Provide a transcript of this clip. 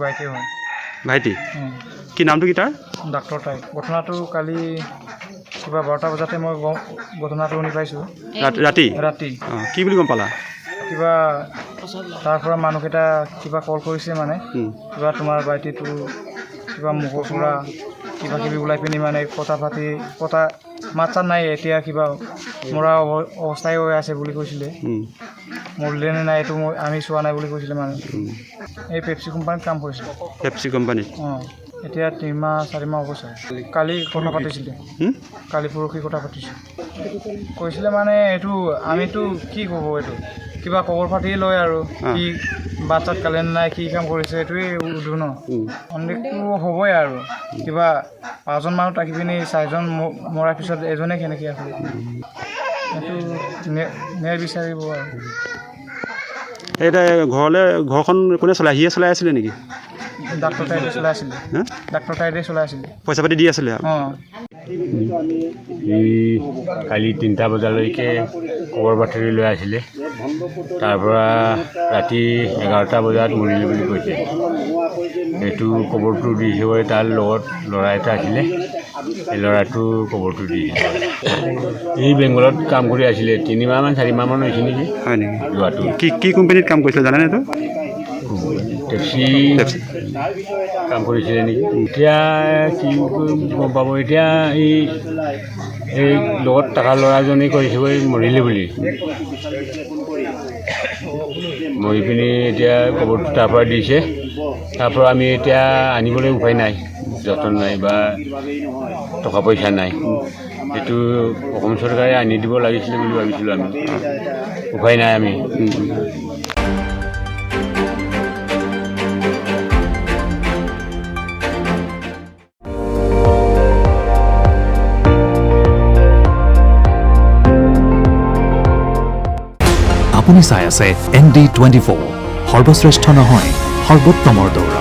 ভাইটি হয় ভাইটি কি নামটো কি তাৰ ডাক্তৰ তাই ঘটনাটো কালি কিবা 12টা বজাতে মই ঘটনাটো শুনি পাইছোঁ ৰাতি ৰাতি কি বুলি গম পালা কিবা তাৰ পৰা মানুহকেইটা কিবা কল কৰিছে মানে কিবা তোমাৰ ভাইটিটো কিবা মুখৰ পৰা কিবা কিবি ওলাই পিনি মানে কথা মাত চাত নাই এতিয়া কিবা মৰা অৱস্থাই হৈ আছে বুলি কৈছিলে মৰিলে নে নাই এইটো আমি চোৱা নাই বুলি কৈছিলে মানে এই পেপচি কোম্পানীত কাম কৰিছিলে পেপচি কোম্পানীত এতিয়া 3 মাহ 4 মাহ হ'ব চাগে কালি কথা পাতিছিলে কালি পৰহি কথা পাতিছোঁ কৈছিলে মানে এইটো আমিতো কি ক'ব এইটো কিবা খবৰ পাতি লয় আৰু কি বাচ্চাত কালে নাই কি কাম কৰিছে এইটোৱে উদো ন সন্দেহটো হ'বই আৰু কিবা 5জন মানুহ থাকি পিনি 4জন মৰাৰ পিছত এজনে কেনেকৈ আছিলে এইটো ন্যায় বিচাৰিব আৰু এতিয়া ঘৰখন কোনে চলাই সিয়ে চলাই আছিলে নেকি ডাক্তৰ তাইডে চলাই আছিলে ডাক্তৰ তাইডে চলাই আছিলে পইচা পাতি দি আছিলে কালি 3টা বজালৈকে খবৰ বাতৰি লৈ আছিলে তাৰ পৰা ৰাতি 11টা বজাত মৰিলে বুলি কৈছে এইটো খবৰটো দিছে তাৰ লগত ল'ৰা এটা আছিলে এই ল'ৰাটো খবৰটো দিছে এই বেংগলত কাম কৰি আছিলে 3 মাহমান 4 মাহমান হৈছে নেকি হয় নেকি যোৱাটো কি কোম্পানীত কাম কৰিছিলে জানেনে এইটো টেক্সি কাম কৰিছিলে নেকি এতিয়া কি গম পাব এতিয়া এই লগত থকা ল'ৰাজনে কৈছে মৰিলে বুলি মৰি পিনি এতিয়া খবৰটো তাৰ পৰা দিছে তাৰ পৰা আমি এতিয়া আনিবলৈ উপায় নাই যতন নাই বা টকা পইচা নাই এইটো অসম চৰকাৰে আনি দিব লাগিছিলে বুলি ভাবিছিলোঁ আমি উপায় নাই আমি আপুনি চাই আছে ND24 সৰ্বশ্ৰেষ্ঠ নহয় সৰ্বোত্তমৰ দৌৰ